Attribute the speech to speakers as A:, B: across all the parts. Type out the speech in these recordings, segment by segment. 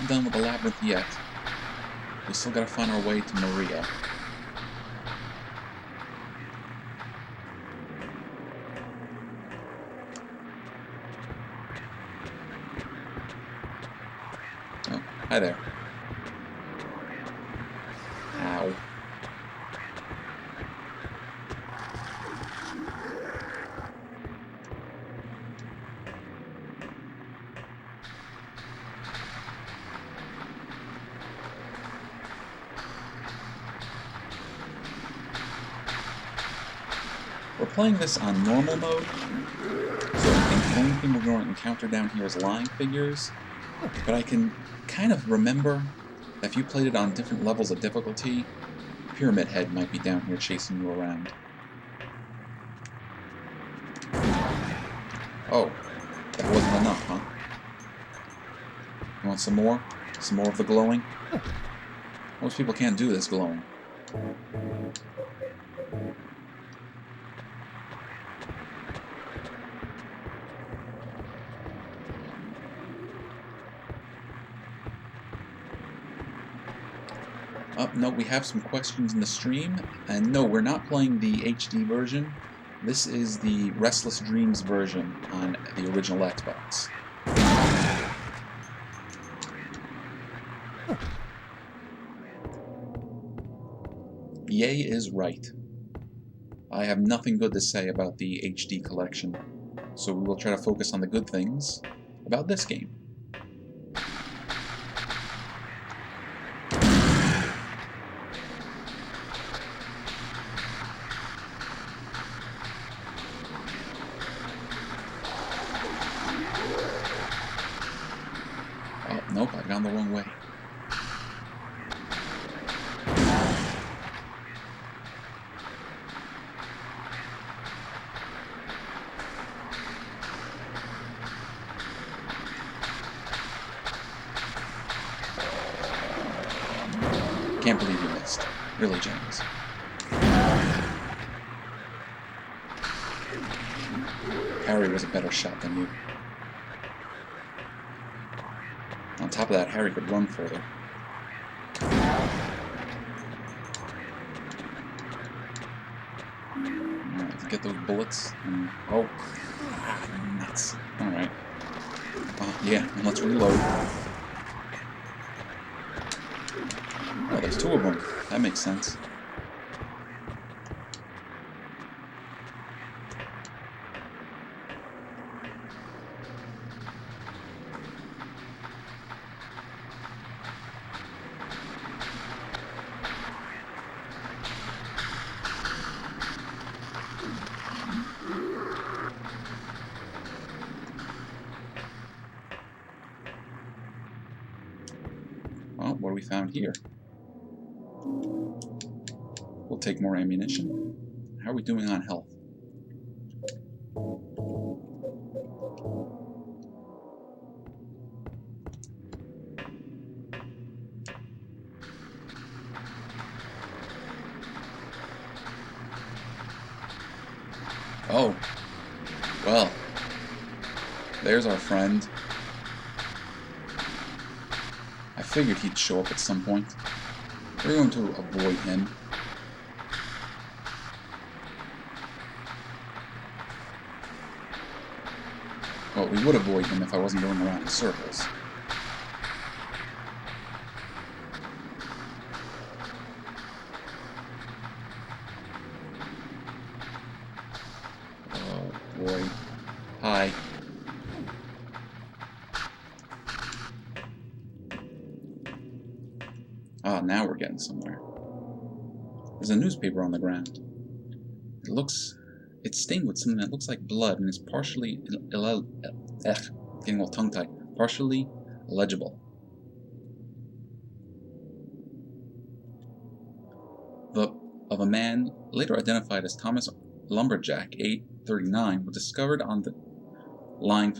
A: not done with the labyrinth yet. We still gotta find our way to Maria. Oh, hi there. Ow. We're playing this on normal mode, so I think the only thing we're going to encounter down here is lying figures, but I can kind of remember that if you played it on different levels of difficulty, Pyramid Head might be down here chasing you around. Oh, that wasn't enough, huh? You want some more? Some more of the glowing? Most people can't do this glowing. No, we have some questions in the stream, and no, we're not playing the HD version. This is the Restless Dreams version on the original Xbox. Yay is right. I have nothing good to say about the HD collection, so we will try to focus on the good things about this game. Oh, nope, I've gone the wrong way. Can't believe you missed. Really, James. Harry was a better shot than you. On top of that, Harry could run further. Alright, let's get those bullets. And, oh, nuts. Alright. Yeah, and let's reload. Oh, there's two of them. That makes sense. Well, what do we found here? We'll take more ammunition. How are we doing on health? Oh, well, there's our friend. I figured he'd show up at some point. We're going to avoid him. Well, we would avoid him if I wasn't going around in circles. Oh, boy. Hi. Ah, now we're getting somewhere. There's a newspaper on the ground. It's stained with something that looks like blood and is partially getting all tongue-tied. Partially illegible. Of a man later identified as Thomas Lumberjack, 839, was discovered on the line.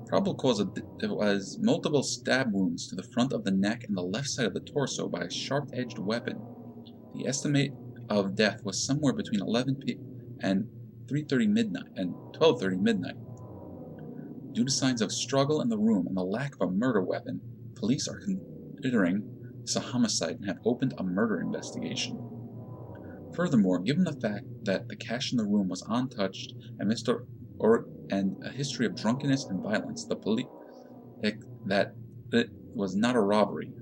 A: Probable cause was multiple stab wounds to the front of the neck and the left side of the torso by a sharp-edged weapon. The estimate of death was somewhere between 11 p.m. and 3:30 midnight and 12:30 midnight. Due to signs of struggle in the room and the lack of a murder weapon, police are considering this a homicide and have opened a murder investigation. Furthermore, given the fact that the cash in the room was untouched and and a history of drunkenness and violence, the police that it was not a robbery,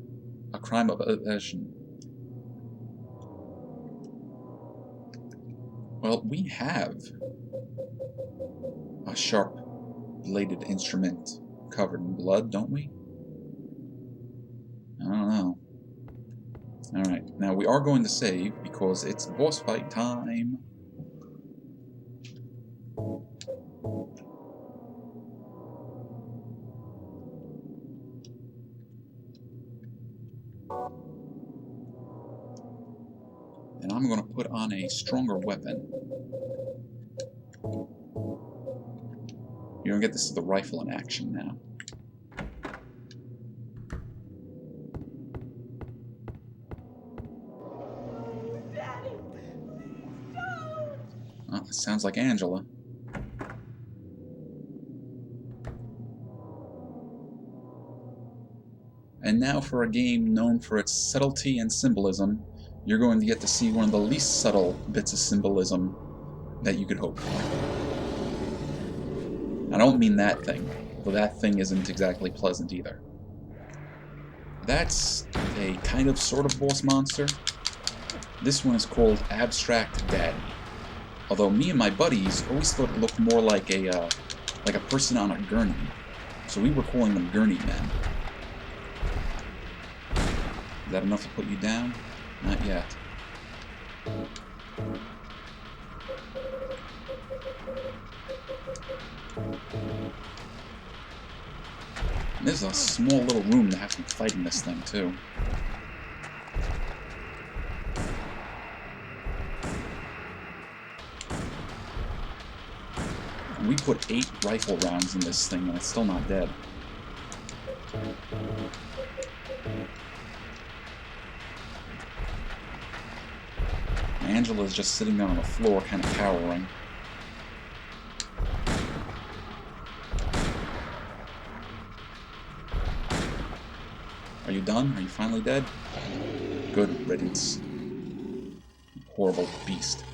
A: a crime of possession. Well, we have a sharp-bladed instrument covered in blood, don't we? I don't know. Alright, now we are going to save because it's boss fight time. And I'm going to put on a stronger weapon. You're going to get this is the rifle in action now.
B: Daddy, please don't.
A: Oh, it sounds like Angela. And now for a game known for its subtlety and symbolism, you're going to get to see one of the least subtle bits of symbolism that you could hope for. I don't mean that thing, though that thing isn't exactly pleasant either. That's a kind of sort of boss monster. This one is called Abstract Daddy. Although me and my buddies always thought it looked more like a person on a gurney, so we were calling them Gurney Men. Is that enough to put you down? Not yet. And this is a small little room to have to be fighting this thing, too. And we put 8 rifle rounds in this thing, and it's still not dead. Angela's just sitting there on the floor, kind of cowering. Are you done? Are you finally dead? Good riddance. Horrible beast.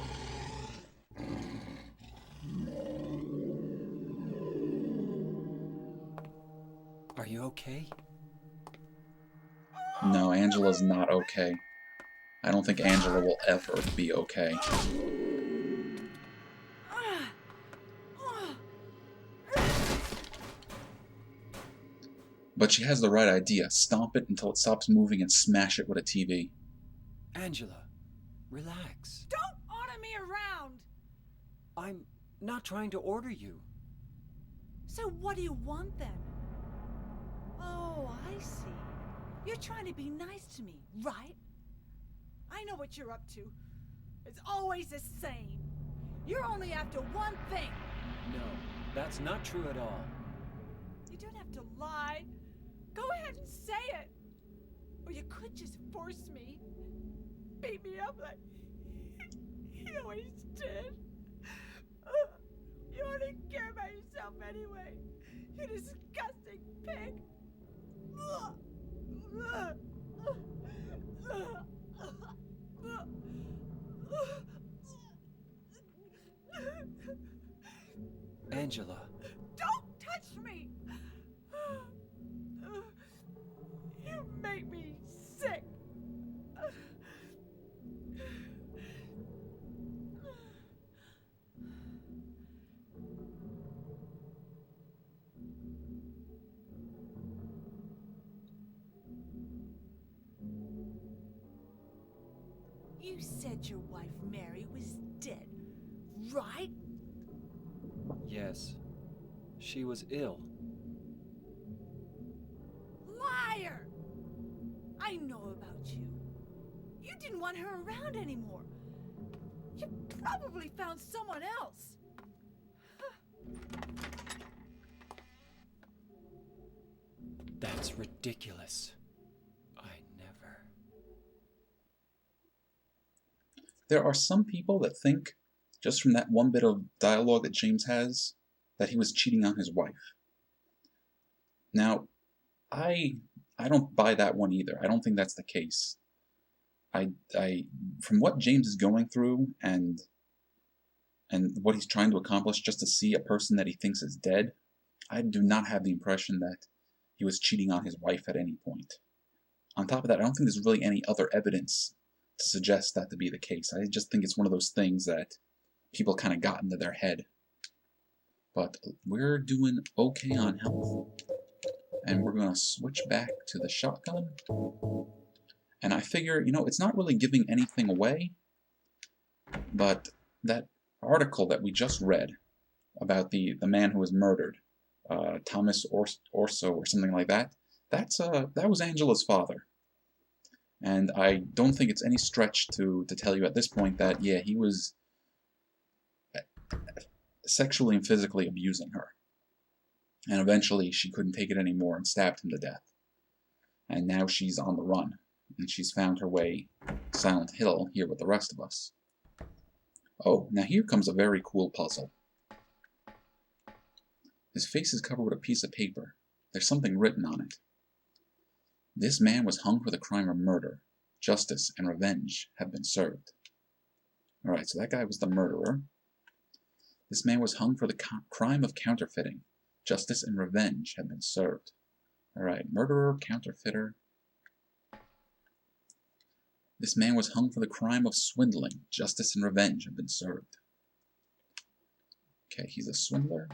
C: Are you okay?
A: No, Angela's not okay. I don't think Angela will ever be okay. But she has the right idea. Stomp it until it stops moving and smash it with a TV.
C: Angela, relax.
B: Don't order me around.
C: I'm not trying to order you.
B: So what do you want then? Oh, I see. You're trying to be nice to me, right? I know what you're up to. It's always the same. You're only after one thing.
C: No, that's not true at all.
B: You don't have to lie. Go ahead and say it. Or you could just force me. Beat me up like he always did. You only care about yourself anyway. You disgusting pig.
C: Angela.
B: Don't touch me! You make me sick. You said your wife Mary was dead, right?
C: Yes. She was ill.
B: Liar! I know about you. You didn't want her around anymore. You probably found someone else.
C: That's ridiculous. I never.
A: There are some people that think, just from that one bit of dialogue that James has, that he was cheating on his wife. Now, I I don't buy that one either. I don't think that's the case. From what James is going through and what he's trying to accomplish just to see a person that he thinks is dead, I do not have the impression that he was cheating on his wife at any point. On top of that, I don't think there's really any other evidence to suggest that to be the case. I just think it's one of those things that people kind of got into their head. But we're doing okay on health. And we're going to switch back to the shotgun. And I figure, it's not really giving anything away, but that article that we just read about the man who was murdered, Thomas Orso or something like that, that was Angela's father. And I don't think it's any stretch to tell you at this point that, yeah, he was sexually and physically abusing her. And eventually she couldn't take it anymore and stabbed him to death. And now she's on the run. And she's found her way Silent Hill here with the rest of us. Oh, now here comes a very cool puzzle. His face is covered with a piece of paper. There's something written on it. This man was hung for the crime of murder. Justice and revenge have been served. Alright, so that guy was the murderer. This man was hung for the crime of counterfeiting. Justice and revenge have been served. Alright, murderer, counterfeiter. This man was hung for the crime of swindling. Justice and revenge have been served. Okay, he's a swindler.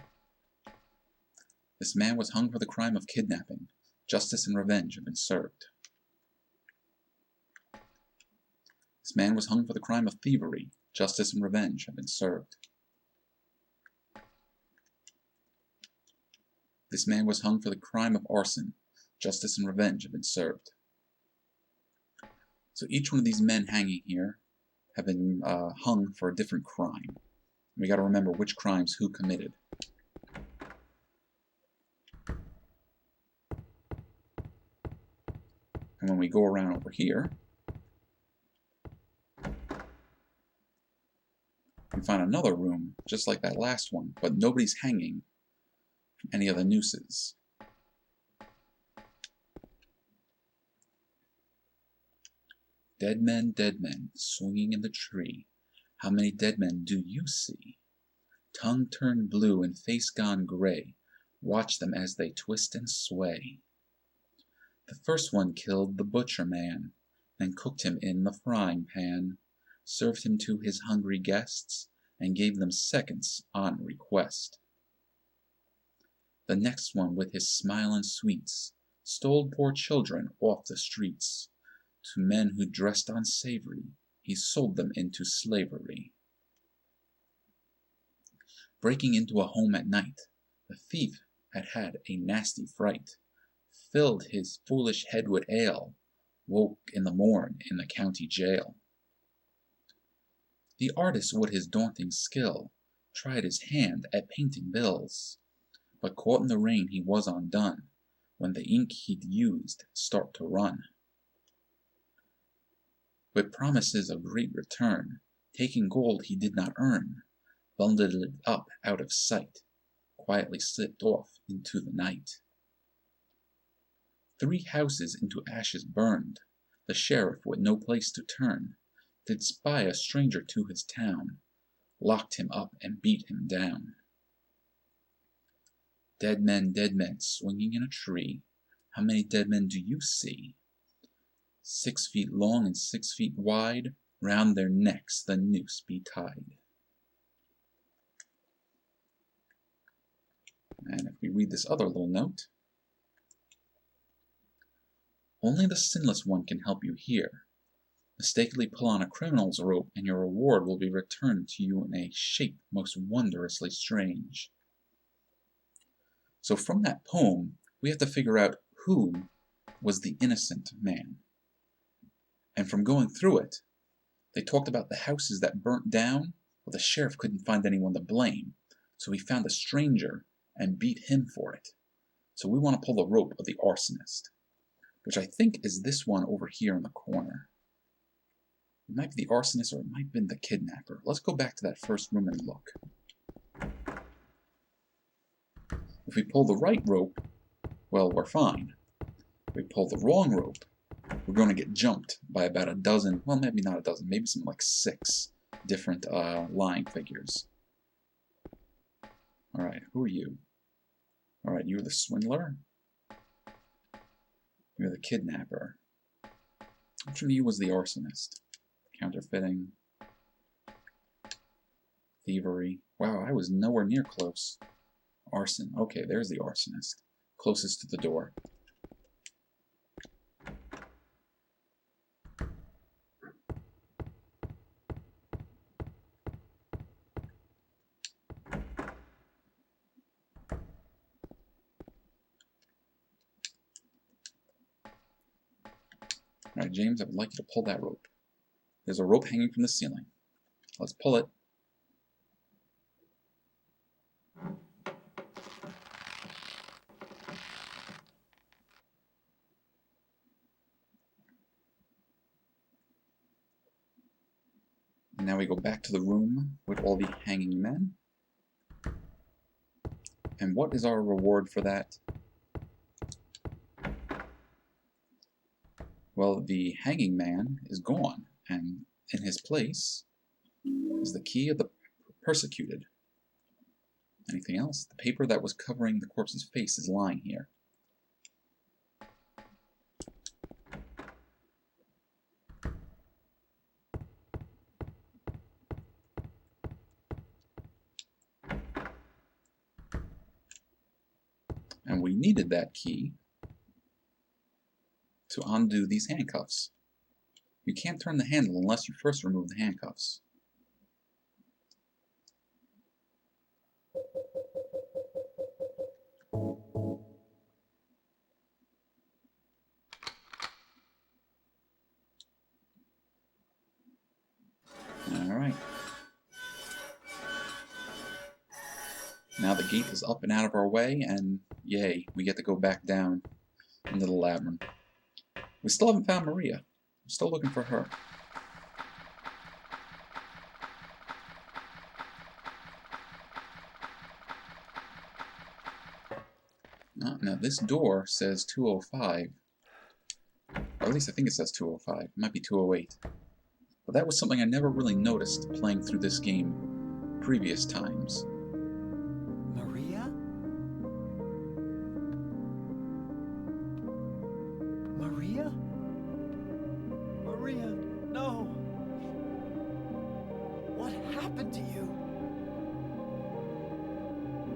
A: This man was hung for the crime of kidnapping. Justice and revenge have been served. This man was hung for the crime of thievery. Justice and revenge have been served. This man was hung for the crime of arson. Justice and revenge have been served. So each one of these men hanging here have been hung for a different crime. We got to remember which crimes who committed. And when we go around over here, we find another room just like that last one, but nobody's hanging from any of the nooses. Dead men, swinging in the tree. How many dead men do you see? Tongue turned blue and face gone gray. Watch them as they twist and sway. The first one killed the butcher man, then cooked him in the frying pan, served him to his hungry guests, and gave them seconds on request. The next one with his smile and sweets stole poor children off the streets. To men who dressed unsavory, he sold them into slavery. Breaking into a home at night, the thief had a nasty fright, filled his foolish head with ale, woke in the morn in the county jail. The artist with his daunting skill tried his hand at painting bills, but caught in the rain he was undone, when the ink he'd used start to run. With promises of great return, taking gold he did not earn, bundled it up out of sight, quietly slipped off into the night. 3 houses into ashes burned, the sheriff with no place to turn, did spy a stranger to his town, locked him up and beat him down. Dead men, swinging in a tree, how many dead men do you see? 6 feet long and 6 feet wide, round their necks the noose be tied. And if we read this other little note, only the sinless one can help you here. Mistakenly pull on a criminal's rope, and your reward will be returned to you in a shape most wondrously strange. So from that poem, we have to figure out who was the innocent man. And from going through it, they talked about the houses that burnt down. Well, the sheriff couldn't find anyone to blame, so he found a stranger and beat him for it. So we want to pull the rope of the arsonist, which I think is this one over here in the corner. It might be the arsonist or it might have been the kidnapper. Let's go back to that first room and look. If we pull the right rope, well, we're fine. we pull the wrong rope, we're going to get jumped by about a dozen, well, maybe not a dozen, maybe something like 6 different lying figures. Alright, who are you? Alright, you're the swindler? You're the kidnapper. Which one of you was the arsonist? Counterfeiting. Thievery. Wow, I was nowhere near close. Arson. Okay, there's the arsonist. Closest to the door. Alright, James, I would like you to pull that rope. There's a rope hanging from the ceiling. Let's pull it. And now we go back to the room with all the hanging men. And what is our reward for that? Well, the hanging man is gone, and in his place is the key of the persecuted. Anything else? The paper that was covering the corpse's face is lying here. And we needed that key to undo these handcuffs. You can't turn the handle unless you first remove the handcuffs. Alright. Now the gate is up and out of our way, and yay, we get to go back down into the labyrinth. We still haven't found Maria. We're still looking for her. Now this door says 205. Or at least I think it says 205. It might be 208. But that was something I never really noticed playing through this game previous times.
C: Maria? Maria? Maria, no! What happened to you?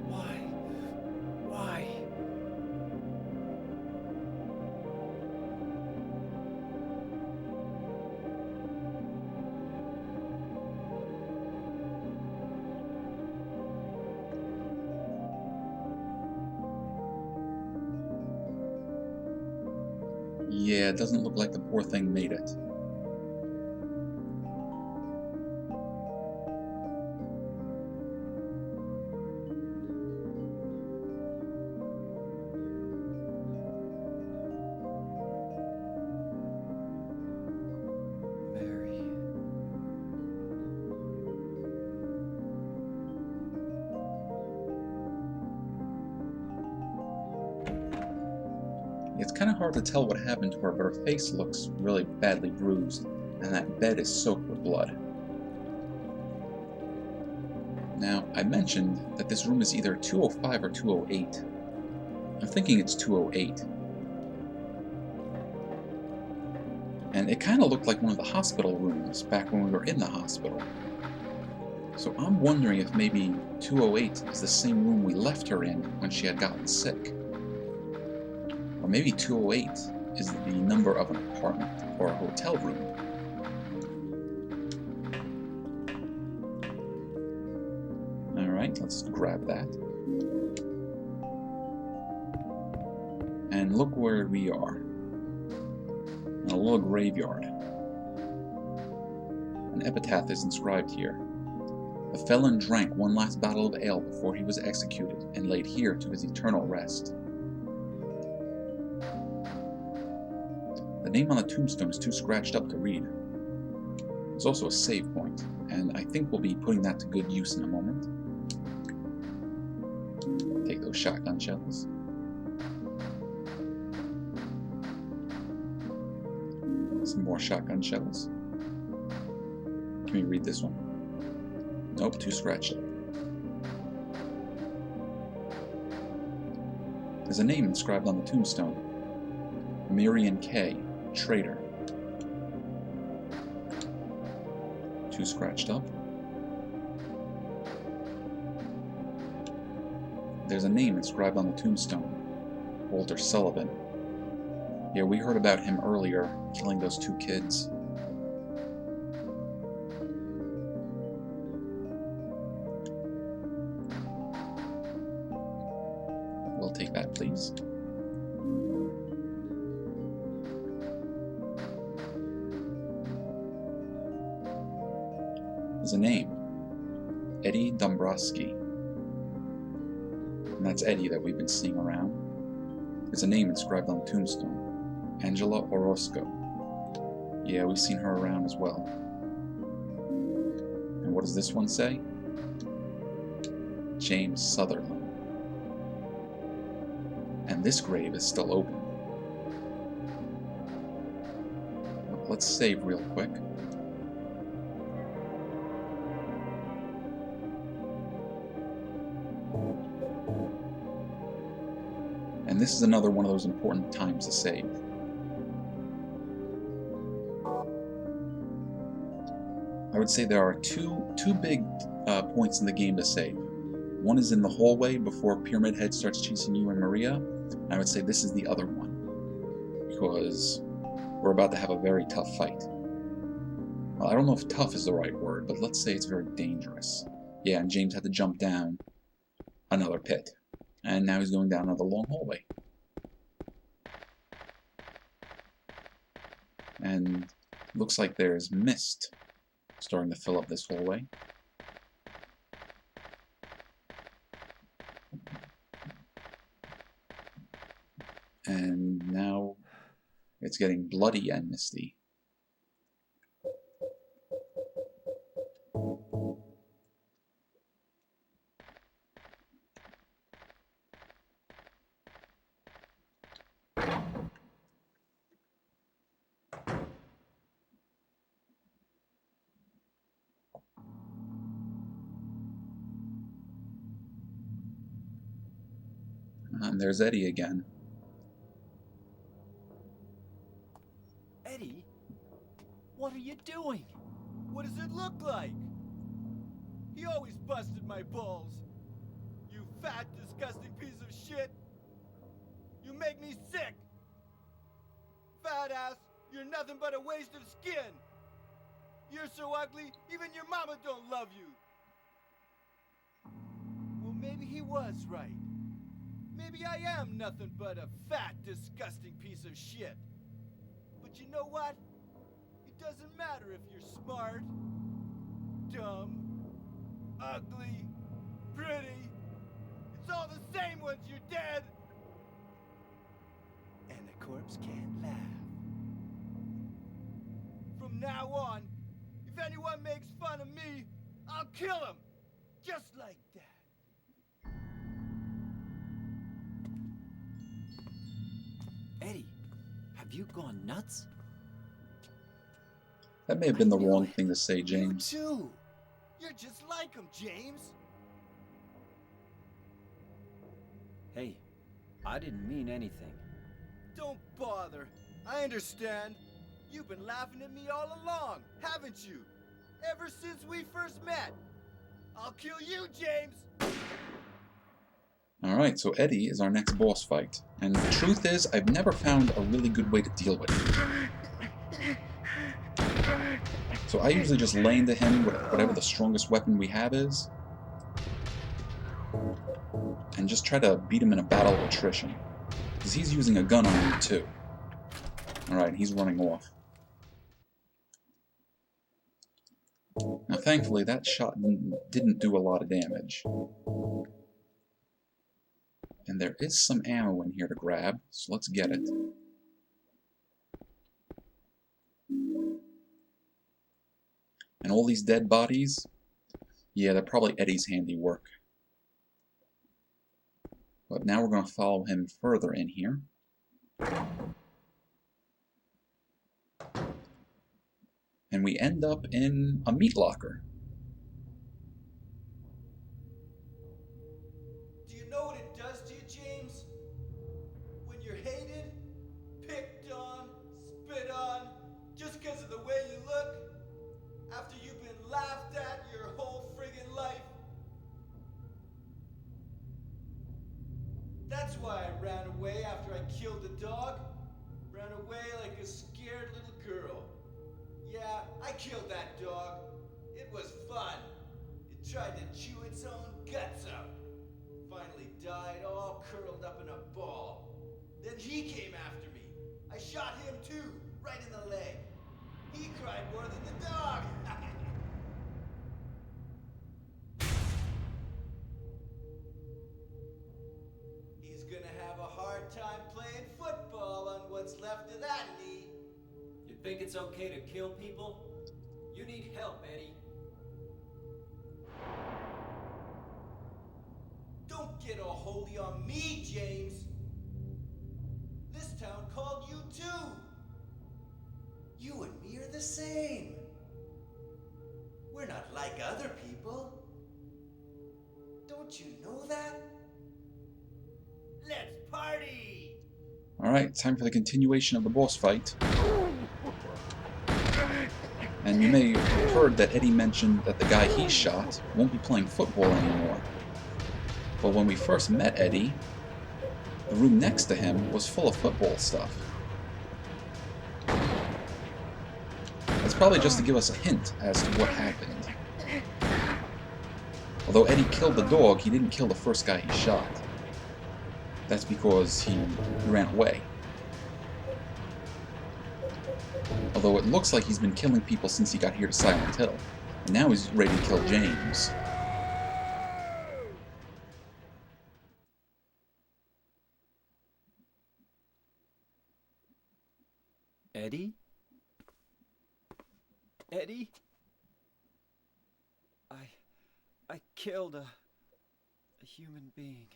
C: Why? Why?
A: Yeah, it doesn't look like the poor thing made it.
C: Mary.
A: It's kind of hard to tell what happened to her, but her face looks really badly bruised, and that bed is soaked with blood. Now, I mentioned that this room is either 205 or 208. I'm thinking it's 208. And it kind of looked like one of the hospital rooms back when we were in the hospital. So I'm wondering if maybe 208 is the same room we left her in when she had gotten sick. Or maybe 208 is the number of an apartment or a hotel room. Alright, let's grab that. And look where we are. In a little graveyard. An epitaph is inscribed here. The felon drank one last bottle of ale before he was executed and laid here to his eternal rest. The name on the tombstone is too scratched up to read. There's also a save point, and I think we'll be putting that to good use in a moment. Take those shotgun shells. more shotgun shells. Can we read this one? Nope, too scratched up. There's a name inscribed on the tombstone. Miriam K. Traitor. Too scratched up. There's a name inscribed on the tombstone. Walter Sullivan. Yeah, we heard about him earlier, killing those 2 kids. We'll take that, please. There's a name. Eddie Dombrowski. And that's Eddie that we've been seeing around. There's a name inscribed on the tombstone. Angela Orozco. Yeah, we've seen her around as well. And what does this one say? James Sutherland. And this grave is still open. Let's save real quick. And this is another one of those important times to save. I would say there are two big points in the game to save. One is in the hallway before Pyramid Head starts chasing you and Maria. And I would say this is the other one, because we're about to have a very tough fight. Well, I don't know if tough is the right word, but let's say it's very dangerous. Yeah, and James had to jump down another pit. And now he's going down another long hallway. And looks like there's mist starting to fill up this hallway. And now it's getting bloody and misty. And there's Eddie again.
C: Eddie? What are you doing? What does it look like? He always busted my balls. You fat, disgusting piece of shit. You make me sick. Fat ass, you're nothing but a waste of skin. You're so ugly, even your mama don't love you. Well, maybe he was right. Maybe I am nothing but a fat, disgusting piece of shit. But you know what? It doesn't matter if you're smart, dumb, ugly, pretty. It's all the same once you're dead. And the corpse can't laugh. From now on, if anyone makes fun of me, I'll kill him. Just like that.
D: Eddie, have you gone nuts?
A: That may have been the wrong thing to say, James.
C: You too. You're just like him, James.
D: Hey, I didn't mean anything.
C: Don't bother. I understand. You've been laughing at me all along, haven't you? Ever since we first met. I'll kill you, James.
A: Alright, so Eddie is our next boss fight. And the truth is, I've never found a really good way to deal with him. So I usually just lay into him with whatever the strongest weapon we have is. And just try to beat him in a battle of attrition. Because he's using a gun on me too. Alright, he's running off. Now thankfully that shot didn't do a lot of damage. And there is some ammo in here to grab, so let's get it. And all these dead bodies, yeah, they're probably Eddie's handiwork. But now we're going to follow him further in here. and we end up in a meat locker.
C: Do you know what it does to you, James? When you're hated, picked on, spit on, just because of the way you look, after you've been laughed at your whole friggin' life. That's why I ran away after I killed the dog. Ran away like a scared little girl. Yeah, I killed that dog. It was fun. It tried to chew its own guts out. Finally died all curled up in a ball. Then he came after me. I shot him too, right in the leg. He cried more than the dog. He's gonna have a hard time playing football on what's left of that knee.
D: You think it's okay to kill people? You need help, Eddie.
C: Don't get all holy on me, James. This town called you too. You and me are the same. We're not like other people. Don't you know that? Let's party!
A: Alright, time for the continuation of the boss fight. And you may have heard that Eddie mentioned that the guy he shot won't be playing football anymore. But when we first met Eddie, the room next to him was full of football stuff. That's probably just to give us a hint as to what happened. Although Eddie killed the dog, he didn't kill the first guy he shot. That's because he ran away. Although it looks like he's been killing people since he got here to Silent Hill. And now he's ready to kill James.
D: Eddie? Eddie? I killed a human being.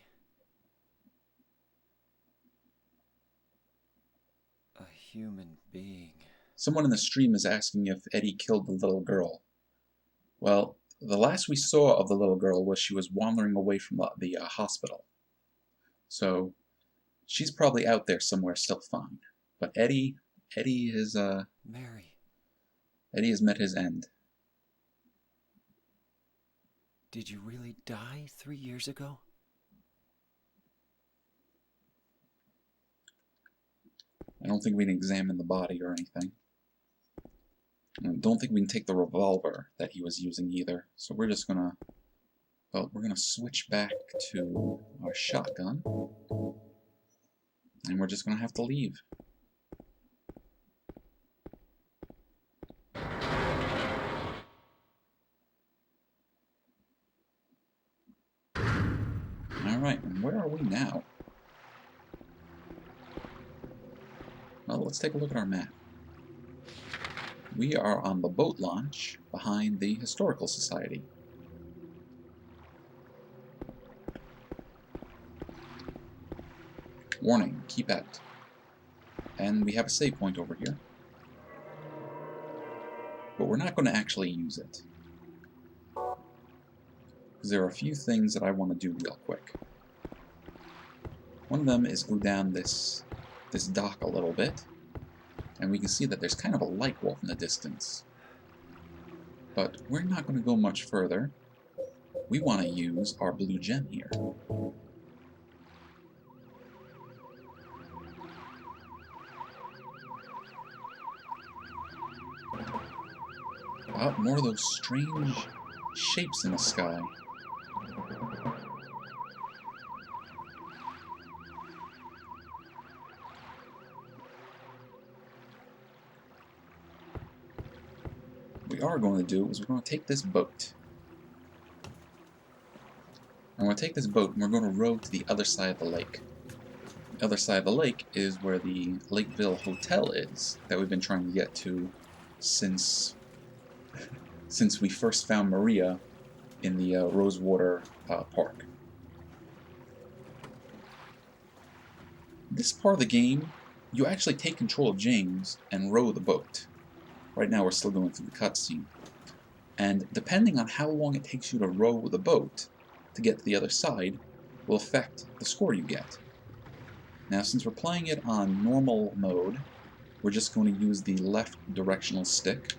D: A human being.
A: Someone in the stream is asking if Eddie killed the little girl. Well, the last we saw of the little girl was she was wandering away from the hospital. So, she's probably out there somewhere still fine. But Eddie is,
D: Mary.
A: Eddie has met his end.
D: Did you really die 3 years ago?
A: I don't think we can examine the body or anything. I don't think we can take the revolver that he was using either. So we're just gonna... Well, we're gonna switch back to our shotgun. And we're just gonna have to leave. Alright, and where are we now? Well, let's take a look at our map. We are on the boat launch behind the Historical Society. Warning, keep out. And we have a save point over here. But we're not going to actually use it. Because there are a few things that I want to do real quick. One of them is go down this dock a little bit, and we can see that there's kind of a light wall in the distance. But we're not going to go much further. We want to use our blue gem here. Oh, more of those strange shapes in the sky. What we are going to do is we're going to take this boat. And we're going to take this boat and we're going to row to the other side of the lake. The other side of the lake is where the Lakeville Hotel is, that we've been trying to get to since we first found Maria in the Rosewater Park. This part of the game, you actually take control of James and row the boat. Right now we're still going through the cutscene. And depending on how long it takes you to row the boat to get to the other side will affect the score you get. Now since we're playing it on normal mode, we're just going to use the left directional stick,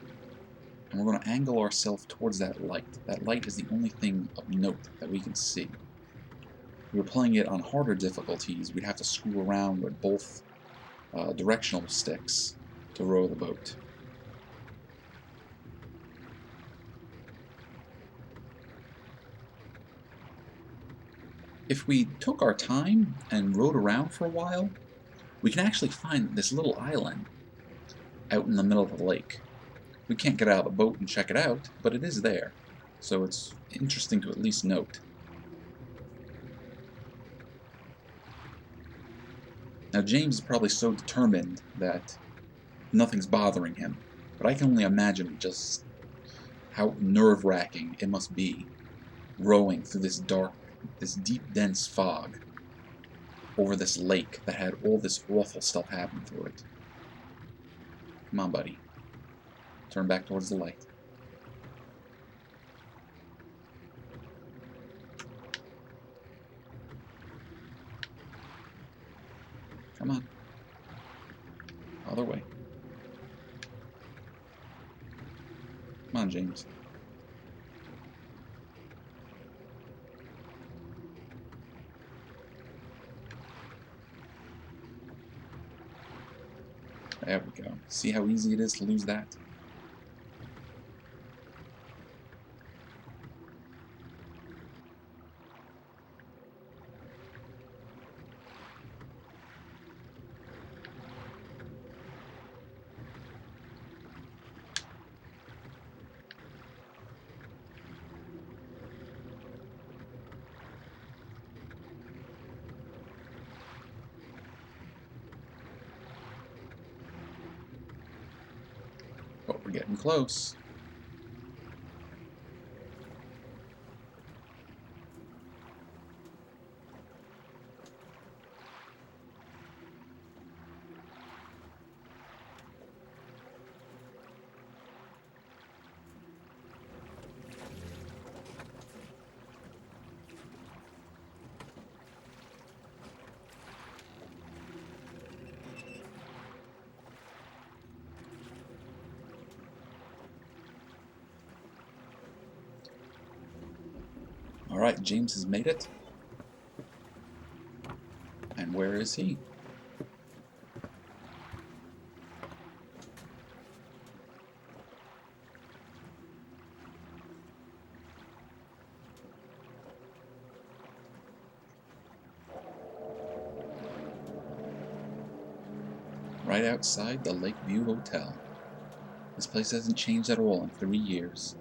A: and we're going to angle ourselves towards that light. That light is the only thing of note that we can see. If we were playing it on harder difficulties, we'd have to screw around with both directional sticks to row the boat. If we took our time and rowed around for a while, we can actually find this little island out in the middle of the lake. We can't get out of the boat and check it out, but it is there, so it's interesting to at least note. Now James is probably so determined that nothing's bothering him, but I can only imagine just how nerve-wracking it must be rowing through this deep, dense fog over this lake that had all this awful stuff happen through it. Come on, buddy. Turn back towards the light. Come on. Other way. Come on, James. There we go. See how easy it is to lose that? But we're getting close. Alright, James has made it. And where is he? Right outside the Lakeview Hotel. This place hasn't changed at all in 3 years.